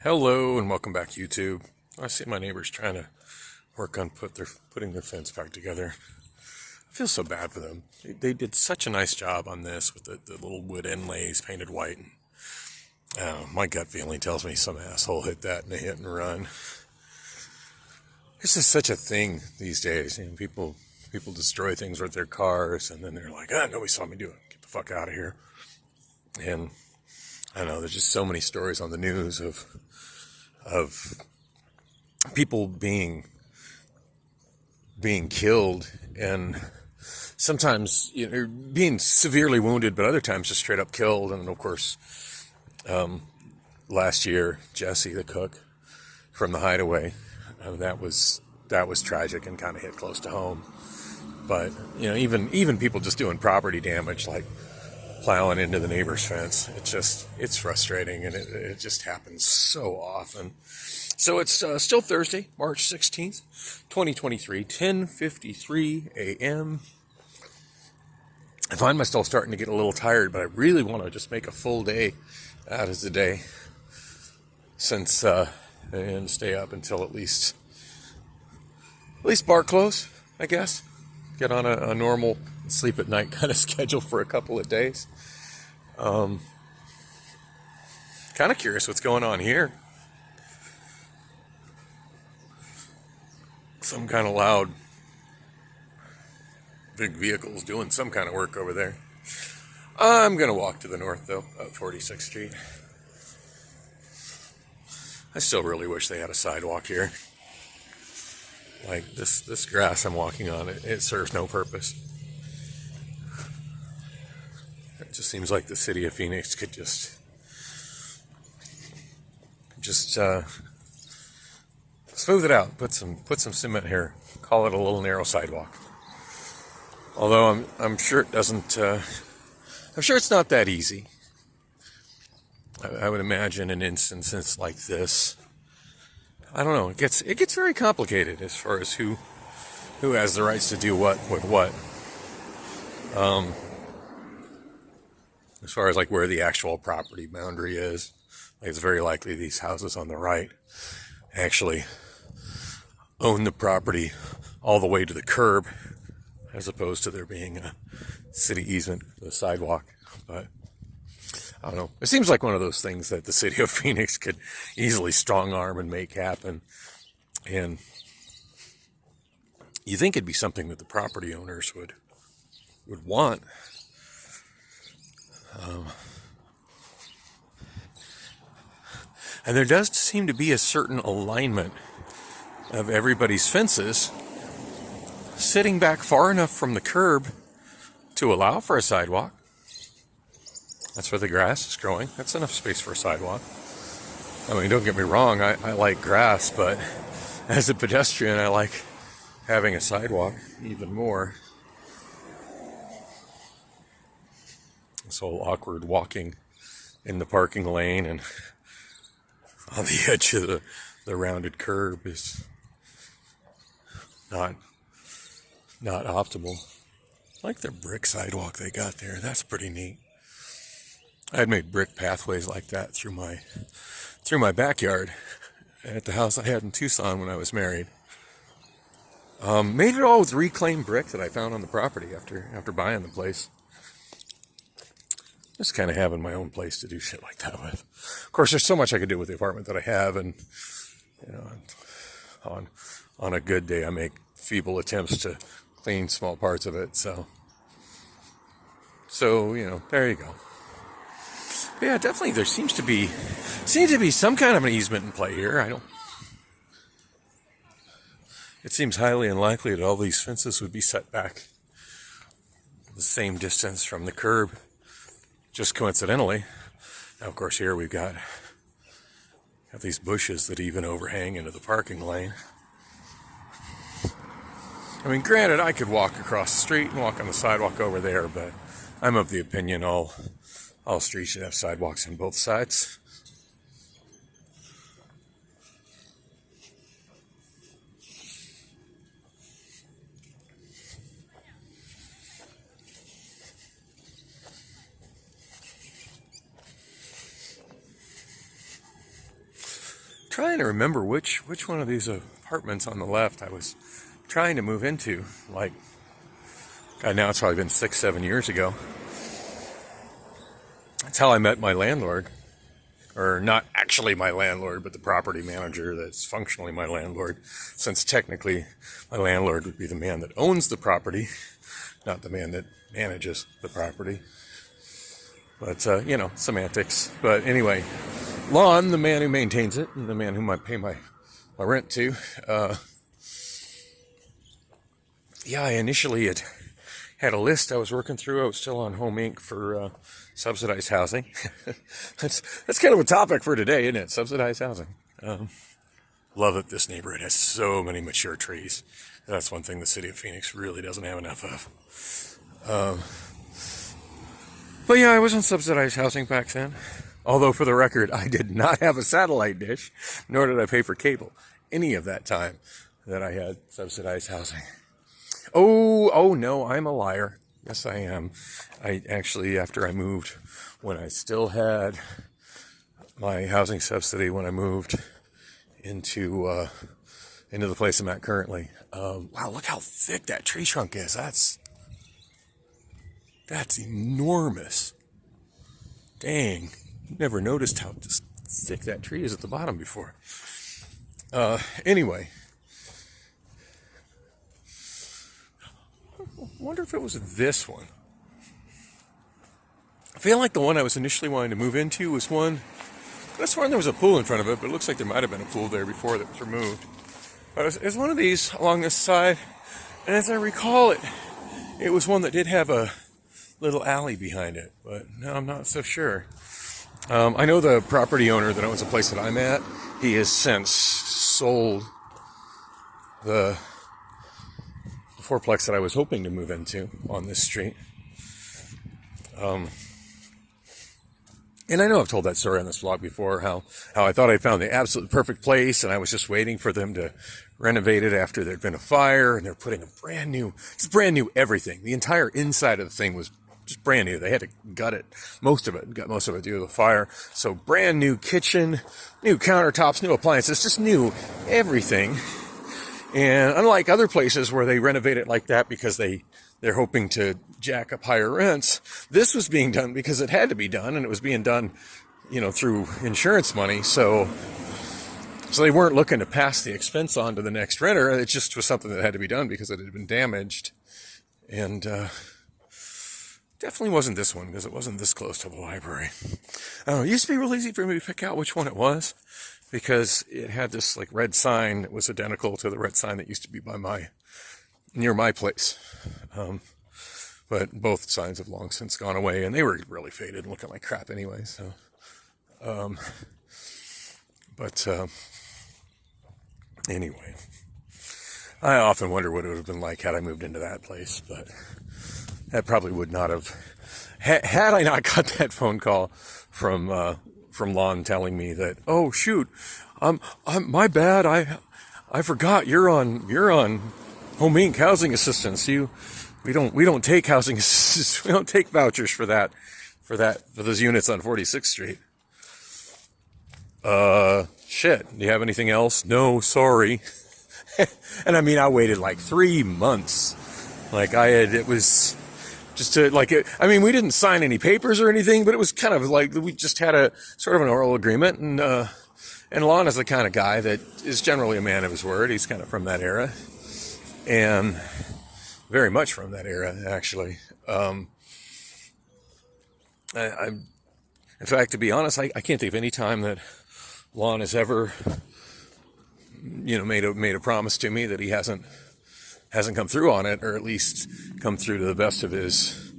Hello and welcome back, YouTube. I see my neighbors trying to work on putting their fence back together. I feel so bad for them. They did such a nice job on this with the little wood inlays painted white. My gut feeling tells me some asshole hit that in a hit and run. It's just such a thing these days. People destroy things with their cars, and then they're like, nobody saw me do it. Get the fuck out of here. And I know there's just so many stories on the news of people being killed, and sometimes being severely wounded, but other times just straight up killed. And of course, last year, Jesse the cook from the Hideaway, that was tragic and kind of hit close to home. But even people just doing property damage, like plowing into the neighbor's fence, it's frustrating, and it just happens so often. So it's still Thursday, March 16th, 2023, 10:53 a.m. I find myself starting to get a little tired, but I really want to just make a full day out of the day, since and stay up until at least bar close, I guess. Get on a normal sleep at night kind of schedule for a couple of days. Kind of curious what's going on here. Some kind of loud big vehicles doing some kind of work over there. I'm gonna walk to the north though, up 46th Street. I still really wish they had a sidewalk here. Like this grass I'm walking on, it serves no purpose. It just seems like the city of Phoenix could just smooth it out, put some cement here, call it a little narrow sidewalk. Although I'm sure it doesn't. I'm sure it's not that easy. I would imagine in instances like this, I don't know. It gets very complicated as far as who has the rights to do what with what. As far as like where the actual property boundary is, like it's very likely these houses on the right actually own the property all the way to the curb, as opposed to there being a city easement for the sidewalk. But I don't know. It seems like one of those things that the city of Phoenix could easily strong arm and make happen. And you think it'd be something that the property owners would want. And there does seem to be a certain alignment of everybody's fences sitting back far enough from the curb to allow for a sidewalk. That's where the grass is growing. That's enough space for a sidewalk. I mean, don't get me wrong, I like grass, but as a pedestrian, I like having a sidewalk even more. This whole awkward walking in the parking lane and on the edge of the rounded curb is not optimal. I like their brick sidewalk they got there. That's pretty neat. I had made brick pathways like that through my backyard at the house I had in Tucson when I was married. Made it all with reclaimed brick that I found on the property after buying the place. Just kind of having my own place to do shit like that with. Of course, there's so much I could do with the apartment that I have, and on a good day, I make feeble attempts to clean small parts of it. So there you go. But yeah, definitely there seems to be some kind of an easement in play here. It seems highly unlikely that all these fences would be set back the same distance from the curb, just coincidentally. Now, of course, here we've got these bushes that even overhang into the parking lane. I mean, granted, I could walk across the street and walk on the sidewalk over there, but I'm of the opinion all streets should have sidewalks on both sides. trying to remember which one of these apartments on the left I was trying to move into. Like, God, now it's probably been 6-7 years ago. That's how I met my landlord. Or not actually my landlord, but the property manager that's functionally my landlord, since technically my landlord would be the man that owns the property, not the man that manages the property. But, semantics. But anyway, Lon, the man who maintains it, and the man whom I pay my rent to, I initially had a list I was working through. I was still on Home Inc. for subsidized housing. That's kind of a topic for today, isn't it? Subsidized housing. Love that this neighborhood has so many mature trees. That's one thing the city of Phoenix really doesn't have enough of. But yeah, I was on subsidized housing back then. Although, for the record, I did not have a satellite dish, nor did I pay for cable any of that time that I had subsidized housing. Oh no, I'm a liar. Yes, I am. I actually, after I moved, when I still had my housing subsidy, when I moved into the place I'm at currently. Wow, look how thick that tree trunk is. That's enormous. Dang, never noticed how just thick that tree is at the bottom before. Anyway. I wonder if it was this one. I feel like the one I was initially wanting to move into was one. That's one there was a pool in front of it, but it looks like there might have been a pool there before that was removed. But it was one of these along this side, and as I recall it was one that did have a little alley behind it, but no, I'm not so sure. I know the property owner that owns the place that I'm at, he has since sold the fourplex that I was hoping to move into on this street. And I know I've told that story on this vlog before, how I thought I found the absolute perfect place, and I was just waiting for them to renovate it after there'd been a fire, and they're putting a brand new everything. The entire inside of the thing was just brand new. They had to gut it, most of it due to the fire. So brand new kitchen, new countertops, new appliances, just new everything. And unlike other places where they renovate it like that because they're hoping to jack up higher rents, this was being done because it had to be done, and it was being done, through insurance money. So they weren't looking to pass the expense on to the next renter. It just was something that had to be done because it had been damaged. And definitely wasn't this one, because it wasn't this close to the library. It used to be real easy for me to pick out which one it was, because it had this like red sign that was identical to the red sign that used to be near my place. But both signs have long since gone away, and they were really faded and looking like crap anyway. So, anyway, I often wonder what it would have been like had I moved into that place, but that probably would not have, had I not got that phone call from Lon telling me that, oh shoot, my bad, I forgot you're on Home Inc. housing assistance. We don't take housing assistance. We don't take vouchers for those units on 46th Street. Shit. Do you have anything else? No, sorry. And I mean, I waited like 3 months. It was just to we didn't sign any papers or anything, but it was kind of like we just had a sort of an oral agreement, and Lon is the kind of guy that is generally a man of his word. He's kind of from that era, and very much from that era, actually. In fact, to be honest, I can't think of any time that Lon has ever, made a promise to me that he hasn't come through on it, or at least come through to the best of his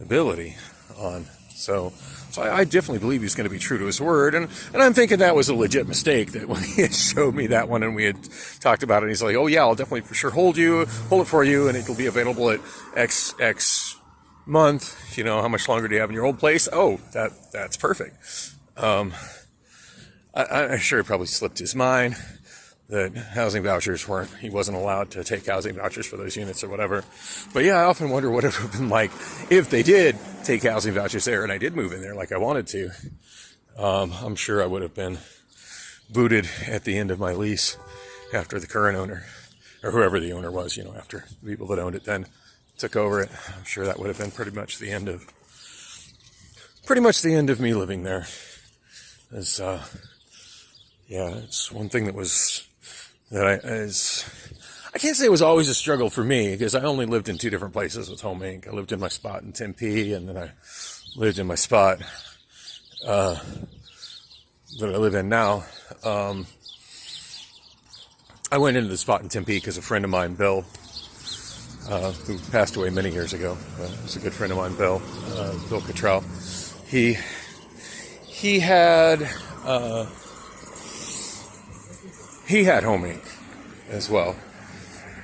ability on. So I definitely believe he's going to be true to his word, and I'm thinking that was a legit mistake, that when he had showed me that one and we had talked about it, he's like, oh yeah, I'll definitely for sure hold it for you, and it'll be available at X month. How much longer do you have in your old place? Oh, that's perfect. I'm sure it probably slipped his mind that housing vouchers he wasn't allowed to take housing vouchers for those units or whatever. But yeah, I often wonder what it would have been like if they did take housing vouchers there and I did move in there like I wanted to. I'm sure I would have been booted at the end of my lease after the current owner, or whoever the owner was, after the people that owned it then took over it. I'm sure that would have been pretty much the end of me living there. As it's one thing I can't say it was always a struggle for me, because I only lived in 2 different places with Home Inc. I lived in my spot in Tempe, and then I lived in my spot that I live in now. I went into the spot in Tempe because a friend of mine, Bill, who passed away many years ago, was a good friend of mine, Bill Cottrell. He had Home Inc. as well,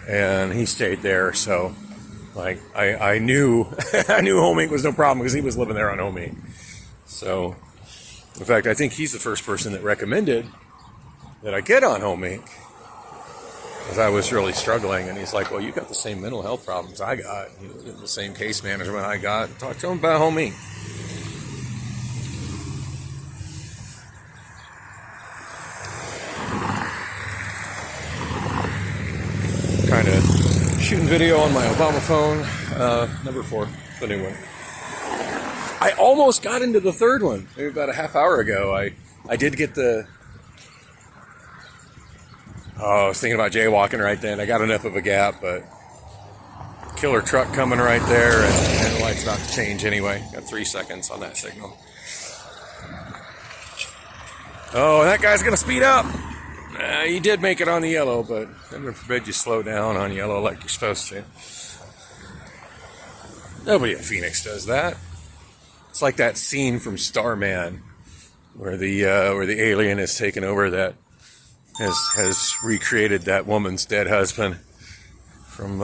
and he stayed there. So, like, I knew I knew Home Inc. was no problem because he was living there on Home Inc. So, in fact, I think he's the first person that recommended that I get on Home Inc. because I was really struggling. And he's like, "Well, you got the same mental health problems I got, the same case management I got. Talk to him about Home Inc." Kind of shooting video on my Obamaphone, number 4, the new one. I almost got into the third one, maybe about a half hour ago. I did get I was thinking about jaywalking right then. I got enough of a gap, but killer truck coming right there, and the light's about to change anyway. Got 3 seconds on that signal. Oh, that guy's gonna speed up. You did make it on the yellow, but heaven forbid you slow down on yellow like you're supposed to. Nobody in Phoenix does that. It's like that scene from Starman, where the alien has taken over, that has recreated that woman's dead husband from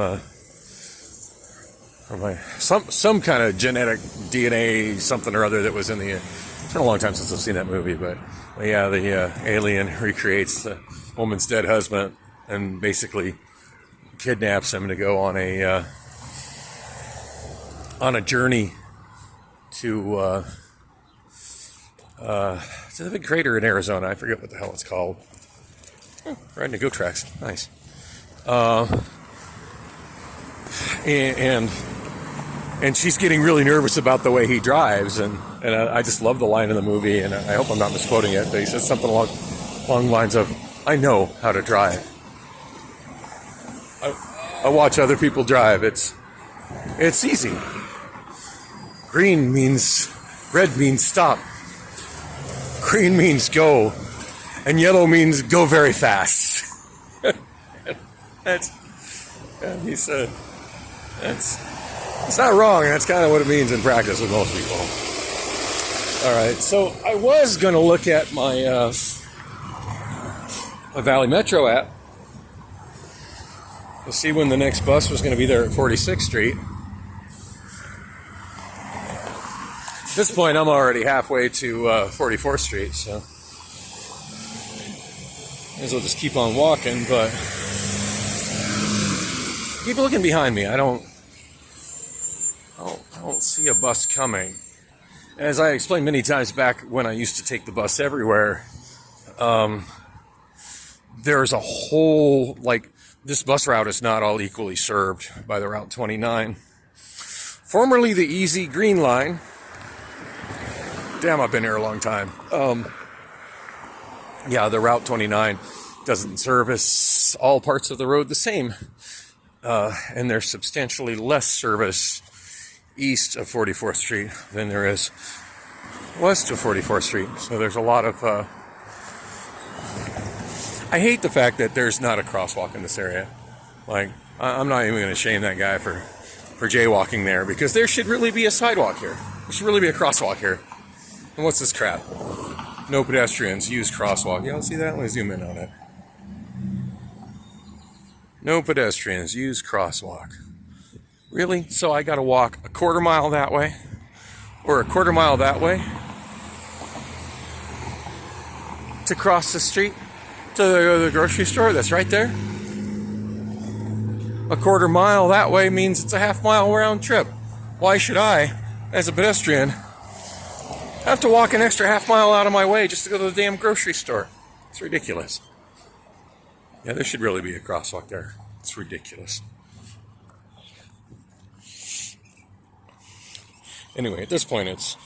some kind of genetic DNA something or other that was in the. It's been a long time since I've seen that movie, but yeah, the alien recreates the woman's dead husband and basically kidnaps him to go on a journey to the big crater in Arizona. I forget what the hell it's called. Oh, riding the goat tracks, nice. And she's getting really nervous about the way he drives, and I just love the line in the movie, and I hope I'm not misquoting it, but he says something along the lines of, "I know how to drive. I watch other people drive. It's easy. Red means stop. Green means go, and yellow means go very fast." He said, it's not wrong. That's kind of what it means in practice with most people. All right, so I was going to look at my Valley Metro app to see when the next bus was going to be there at 46th Street. At this point, I'm already halfway to 44th Street, so may as well just keep on walking, but keep looking behind me. I don't see a bus coming. As I explained many times back when I used to take the bus everywhere, there's a whole, this bus route is not all equally served by the Route 29. Formerly the Easy Green Line. Damn, I've been here a long time. The Route 29 doesn't service all parts of the road the same. And there's substantially less service east of 44th Street than there is west of 44th Street. So there's a lot of... I hate the fact that there's not a crosswalk in this area. I'm not even going to shame that guy for jaywalking there, because there should really be a sidewalk here. There should really be a crosswalk here. And what's this crap? No pedestrians, use crosswalk. Y'all see that? Let me zoom in on it. No pedestrians, use crosswalk. Really? So I got to walk a quarter mile that way? Or a quarter mile that way? To cross the street? To the grocery store that's right there? A quarter mile that way means it's a half mile round trip. Why should I, as a pedestrian, have to walk an extra half mile out of my way just to go to the damn grocery store? It's ridiculous. Yeah, there should really be a crosswalk there. It's ridiculous. Anyway, at this point, it's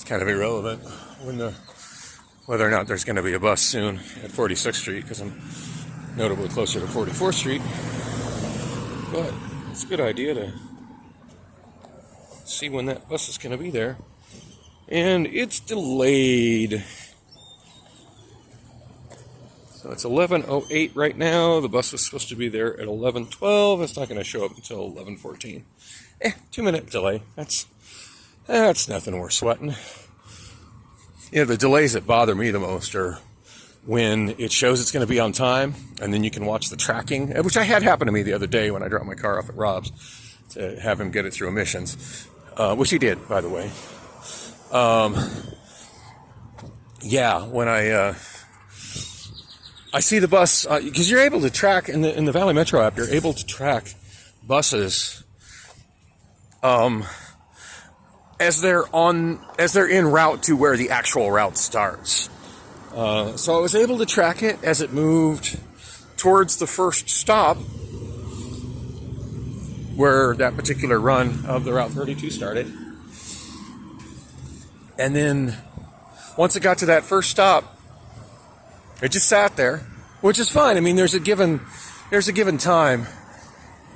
kind of irrelevant whether or not there's going to be a bus soon at 46th Street, because I'm notably closer to 44th Street. But it's a good idea to see when that bus is going to be there. And it's delayed. So it's 11:08 right now. The bus was supposed to be there at 11:12. It's not going to show up until 11:14. 2-minute delay. That's nothing worth sweating. You know, the delays that bother me the most are when it shows it's going to be on time, and then you can watch the tracking, which I had happen to me the other day when I dropped my car off at Rob's to have him get it through emissions, which he did, by the way. Yeah, when I see the bus, because you're able to track in the Valley Metro app, you're able to track buses as they're en route to where the actual route starts. So I was able to track it as it moved towards the first stop where that particular run of the Route 32 started. And then once it got to that first stop, it just sat there, which is fine. I mean, there's a given time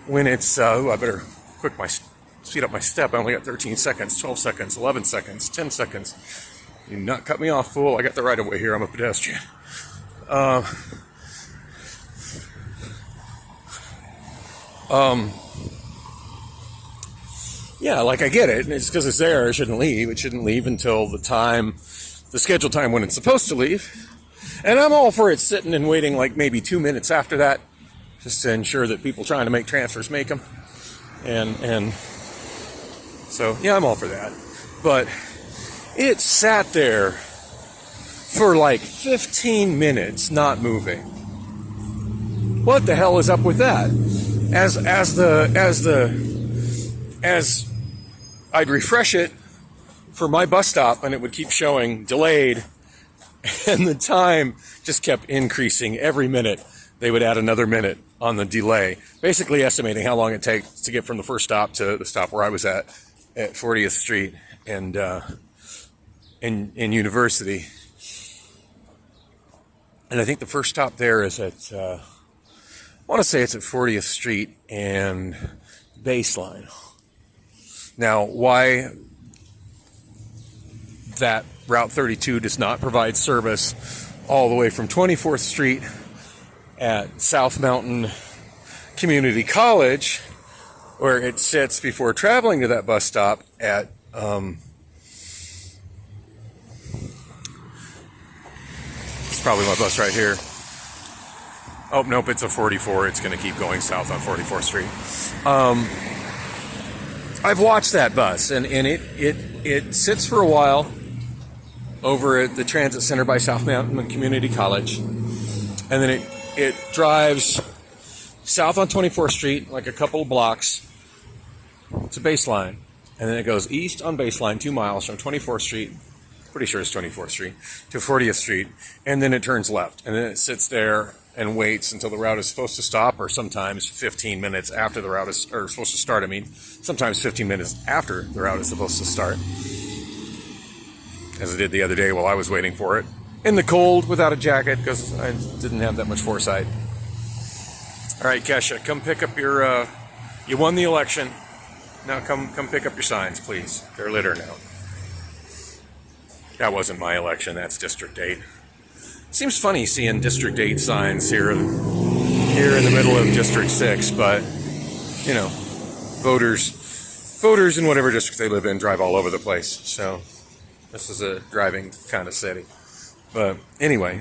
when it's, I better speed up my step. I only got 13 seconds, 12 seconds, 11 seconds, 10 seconds. You not cut me off, fool. I got the right of way here. I'm a pedestrian. Yeah, like I get it. It's because it's there. It shouldn't leave. It shouldn't leave until the scheduled time when it's supposed to leave. And I'm all for it sitting and waiting like maybe 2 minutes after that, just to ensure that people trying to make transfers make them. And so, yeah, I'm all for that. But it sat there for like 15 minutes not moving. What the hell is up with that? As I'd refresh it for my bus stop, and it would keep showing delayed, and the time just kept increasing every minute. They would add another minute on the delay, basically estimating how long it takes to get from the first stop to the stop where I was at 40th Street and in University. And I think the first stop there is at, I want to say it's at 40th Street and Baseline. Now, why that Route 32 does not provide service all the way from 24th Street at South Mountain Community College, where it sits before traveling to that bus stop at it's probably my bus right here. Oh, nope, it's a 44. It's going to keep going south on 44th Street. I've watched that bus, and it sits for a while over at the Transit Center by South Mountain Community College, and then it drives south on 24th Street, like a couple of blocks, to Baseline, and then it goes east on Baseline 2 miles from 24th Street, pretty sure it's 24th Street, to 40th Street, and then it turns left, and then it sits there and waits until the route is supposed to stop, or sometimes 15 minutes after the route is supposed to start. I mean, sometimes 15 minutes after the route is supposed to start, as I did the other day while I was waiting for it in the cold without a jacket because I didn't have that much foresight. All right, Kesha, come pick up your. You won the election. Now come pick up your signs, please. They're litter now. That wasn't my election. That's District 8. Seems funny seeing District 8 signs here in the middle of District 6, but, you know, voters in whatever district they live in drive all over the place, so this is a driving kind of city. But anyway,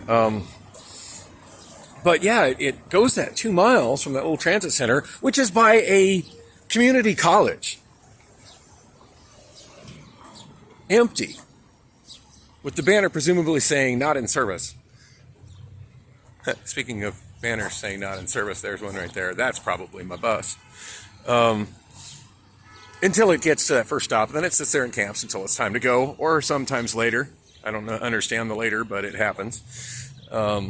but yeah, it goes that 2 miles from that old transit center, which is by a community college. Empty. With the banner presumably saying not in service. Speaking of banners saying not in service, there's one right there. That's probably my bus. Until it gets to that first stop, then it sits there and camps until it's time to go, or sometimes later. I don't understand the later, but it happens. Yeah,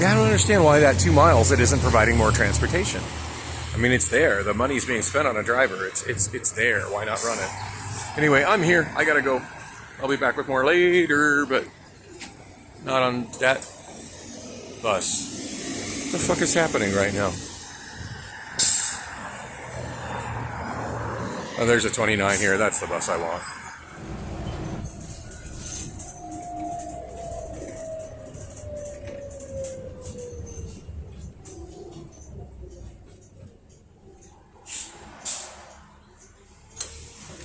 I don't understand why that 2 miles it isn't providing more transportation. I mean, it's there. The money's being spent on a driver. It's there. Why not run it? Anyway, I'm here. I gotta go. I'll be back with more later, but not on that bus. What the fuck is happening right now? Oh, there's a 29 here. That's the bus I want.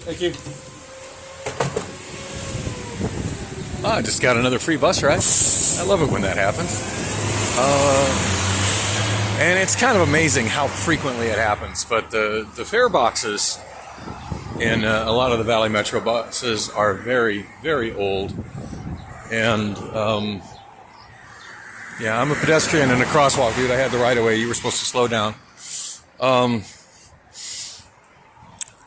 Thank you. Oh, I just got another free bus ride. I love it when that happens. And it's kind of amazing how frequently it happens. But the fare boxes in a lot of the Valley Metro buses are very, very old. And yeah, I'm a pedestrian in a crosswalk, dude. I had the right of way. You were supposed to slow down.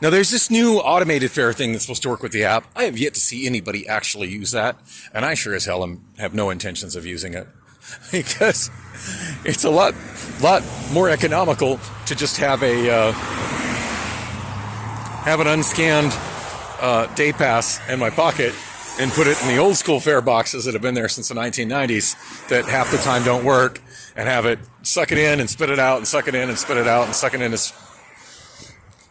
Now, there's this new automated fare thing that's supposed to work with the app. I have yet to see anybody actually use that, and I sure as hell have no intentions of using it because it's a lot more economical to just have an unscanned day pass in my pocket and put it in the old school fare boxes that have been there since the 1990s that half the time don't work, and have it suck it in and spit it out and suck it in and spit it out and suck it in.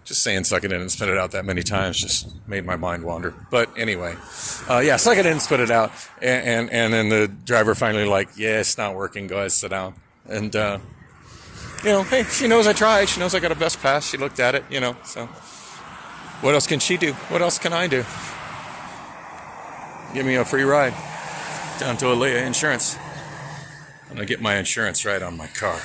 Just saying suck it in and spit it out that many times just made my mind wander. But anyway, yeah, suck it in and spit it out. And then the driver finally like, yeah, it's not working. Go ahead, sit down. And, you know, hey, she knows I tried. She knows I got a best pass. She looked at it, you know. So what else can she do? What else can I do? Give me a free ride down to Alea Insurance. I'm going to get my insurance right on my car.